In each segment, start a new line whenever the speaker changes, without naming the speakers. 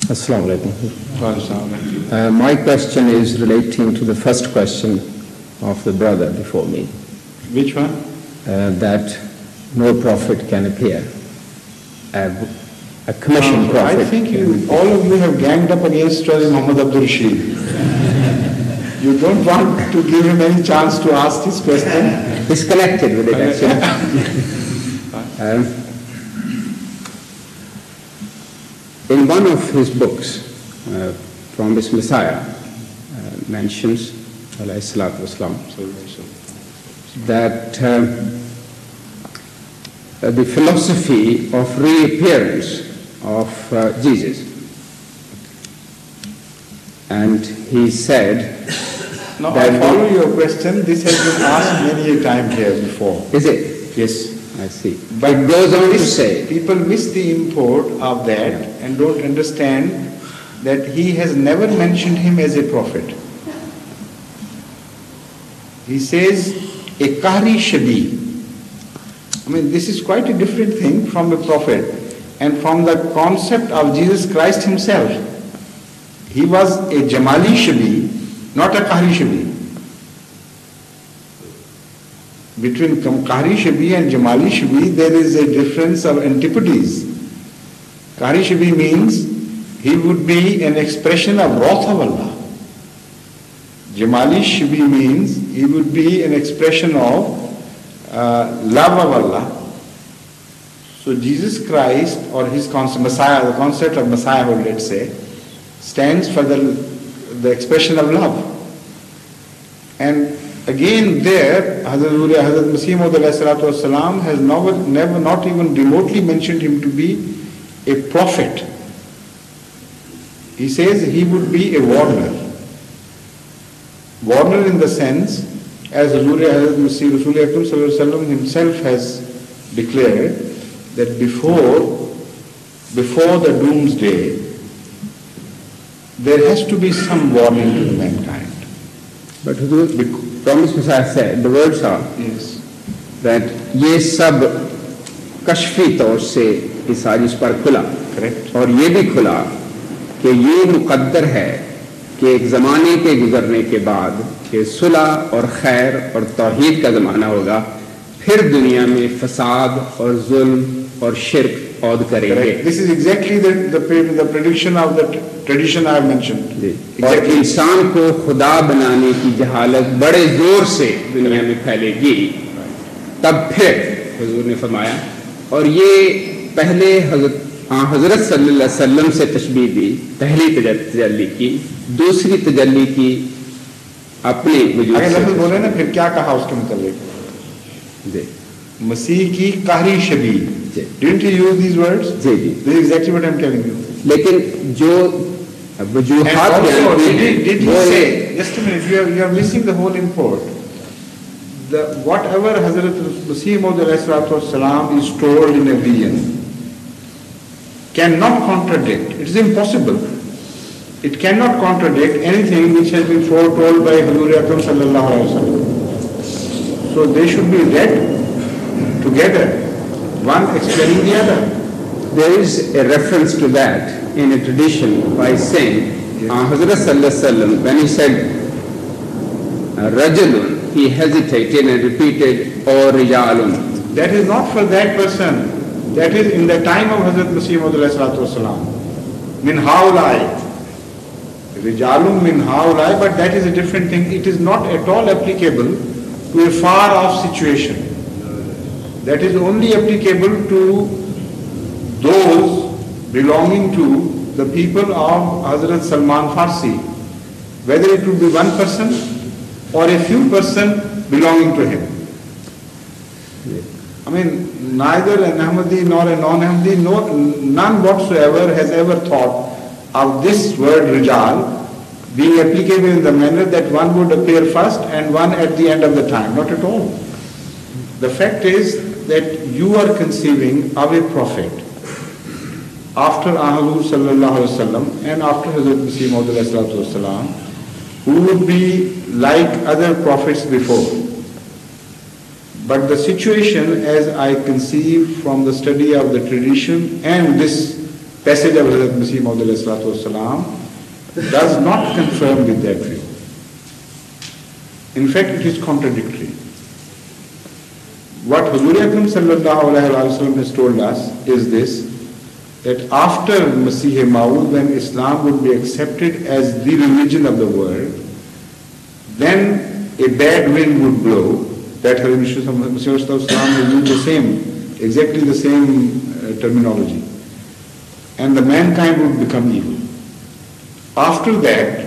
Assalamu alaikum. My question is relating to the first question of the brother before me.
Which one?
That no prophet can appear. A commissioned prophet.
I think all of you have ganged up against Muhammad Abdul Rashid. You don't want to give him any chance to ask this question.
He's connected with it actually. In one of his books, Promised Messiah mentions, alayhi salatu wasalam, that the philosophy of reappearance of Jesus. And he said...
Now I follow your question. This has been asked many a time here before.
Is it?
Yes.
I see. But it goes on to say...
People miss the import of that and don't understand that he has never mentioned him as a prophet. He says, a Qahri Shabi. I mean, this is quite a different thing from a prophet and from the concept of Jesus Christ himself. He was a Jamali Shabi, not a Qahri Shabi. Between Qahri Shabi and Jamali Shabi, there is a difference of antipodes. Qahri Shabi means he would be an expression of wrath of Allah. Jamali Shabi means he would be an expression of love of Allah. So Jesus Christ, or his concept, Messiah, the concept of Messiahhood, let's say, stands for the expression of love. And again there, Hazrat Masih Maud has never, not even remotely mentioned him to be a prophet. He says he would be a warner. Warner in the sense, as Hazrat Masih Rasul himself has declared, that before the doomsday, there has to be some warning to mankind.
But the Promised Messiah said, the words are,
yes,
that ये सब कश्फी तौर से इस साजिश पर खुला,
correct,
और ये भी खुला कि ये मुकद्दर है कि एक ज़माने के गुजरने के बाद कि सुलह और खैर और तौहीद का ज़माना होगा, फिर दुनिया में फसाद और जुल्म और शिर्क औद करेंगे.
This is exactly the prediction of the tradition I have mentioned.
और इंसान को खुदा बनाने की जहालत बड़े जोर से दुनिया में फैलेगी, तब फिर हुजूर ने फरमाया, और ये पहले हजरत सल्लल्लाहु अलैहि वसल्लम से तशबीह दी, पहली तजल्ली की, दूसरी तजल्ली की अपने वजूद से.
अगर बोले ना फिर क्या कहा उसके मुताबिक, मसीह की कहरी शबी. Didn't he use these words?
Ji ji.
This is exactly what I am telling you.
लेकिन जो वजूहात
did he say, just a minute, you are missing the whole import. Whatever Hazrat Masih Maud is told in a vision cannot contradict. It is impossible. It cannot contradict anything which has been foretold by Hazrat Akram sallallahu alaihi wasallam. So they should be read together, one explaining the other.
There is a reference to that in a tradition by saying, Hazrat sallallahu alaihi wasallam, when he said Rajulun, he hesitated and repeated, or Rijalun.
That is not for that person. That is in the time of Hazrat Masih Maud min haulai. Rijalun min haulai, but that is a different thing. It is not at all applicable to a far off situation. That is only applicable to those belonging to the people of Hazrat Salman Farsi. Whether it would be one person or a few person belonging to him. I mean, neither an Ahmadi nor a non-Ahmadi, none whatsoever has ever thought of this word Rijal being applicable in the manner that one would appear first and one at the end of the time. Not at all. The fact is that you are conceiving of a prophet after Ahlu sallallahu alaihi wasallam and after Hazrat Masih Maud wasalam, who would be like other prophets before. But the situation, as I conceive from the study of the tradition and this passage of Hazrat Masih Maud does not confirm with that view. In fact, it is contradictory. What Huzur Akram sallallahu alayhi wa sallam has told us is this, that after Masih Maud, when Islam would be accepted as the religion of the world, then a bad wind would blow. That Masih will use the same, exactly the same terminology. And the mankind would become evil. After that,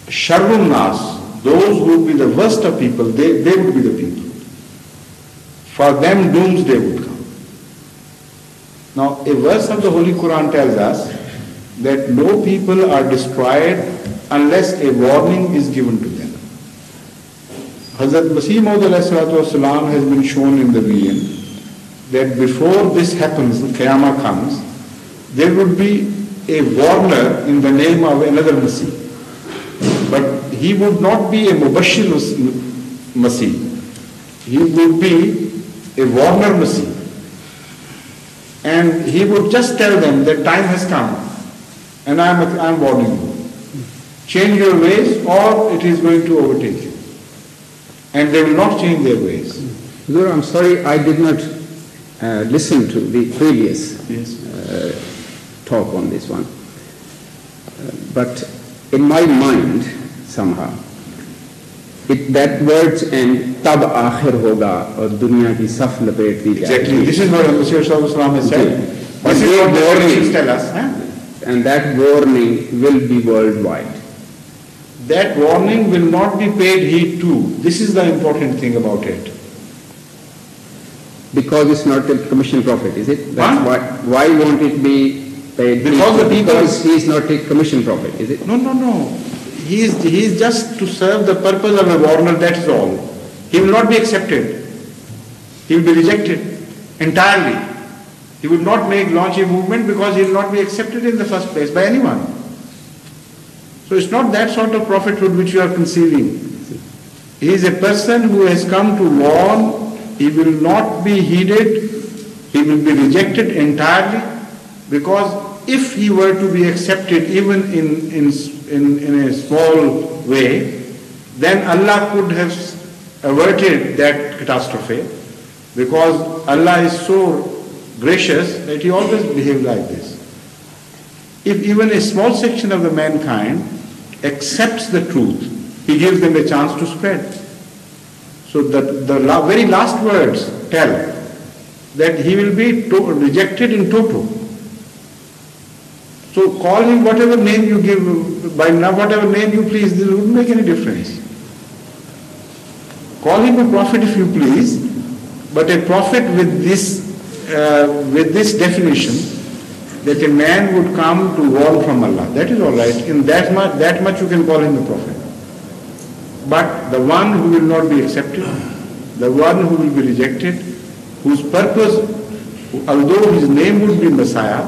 Sharrun Nas, those who would be the worst of people, they would be the people. For them, doomsday would come. Now, a verse of the Holy Quran tells us that no people are destroyed unless a warning is given to them. Hazrat Masih Maud has been shown in the vision that before this happens, Qiyamah comes, there would be a warner in the name of another Masih. But he would not be a Mubashir Masih. He would be a warner Masih. And he would just tell them that time has come and I'm warning you. Change your ways or it is going to overtake you. And they will not change their ways.
Huzur, I'm sorry I did not listen to the previous talk on this one. But in my mind, somehow, that words and tab akhir hoga aur duniya ki saf lapet di jayegi.
Exactly. This is what Masih Sallallahu has said. This is what the warnings tell us.
And that warning will be worldwide.
That warning will not be paid heed to. This is the important thing about it.
Because it's not a commissioned prophet, is it? That's why won't it be paid? Because he is not a commissioned prophet, is it?
No. He is just to serve the purpose of a warner, that is all. He will not be accepted. He will be rejected entirely. He will not launch a movement because he will not be accepted in the first place by anyone. So it's not that sort of prophethood which you are conceiving. He is a person who has come to warn. He will not be heeded. He will be rejected entirely, because if he were to be accepted even in a small way, then Allah could have averted that catastrophe, because Allah is so gracious that He always behaves like this. If even a small section of the mankind accepts the truth, He gives them a chance to spread. So the very last words tell that he will be rejected in toto. So call him whatever name you give, by whatever name you please, this wouldn't make any difference. Call him a prophet if you please, but a prophet with this definition, that a man would come to warn from Allah. That is all right. In that much you can call him a prophet. But the one who will not be accepted, the one who will be rejected, whose purpose, although his name would be Messiah,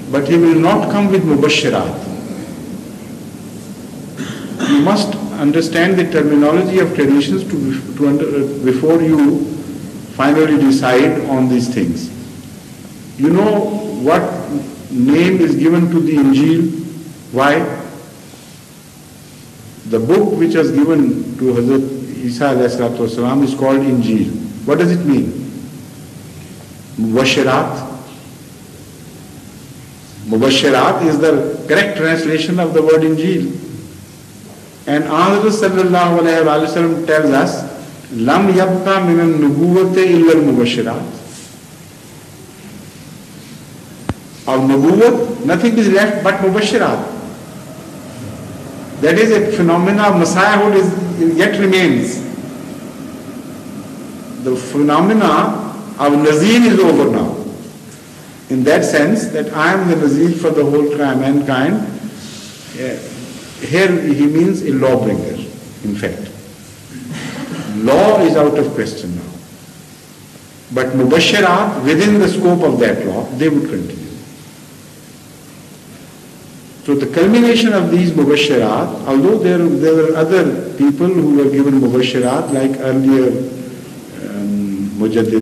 but he will not come with mubashirat. You must understand the terminology of traditions before you finally decide on these things. You know what name is given to the Injil? Why? The book which was given to Hazrat Isa ﷺ is called Injil. What does it mean? Mubashirat. Mubashirat is the correct translation of the word Injil. And Hazrat sallallahu alayhi wa sallam tells us, Lam yabqa min al-nubuwwati illa al-mubashirat. Of nubuwwat, nothing is left but mubashirat. That is, a phenomena of Messiahhood yet remains. The phenomena of Nazir is over now. In that sense, that I am the Nazir for the whole mankind. Here he means a lawbringer, in fact. Law is out of question now. But Mubashirat, within the scope of that law, they would continue. So the culmination of these Mubashirat, although there were other people who were given Mubashirat, like earlier Mujaddid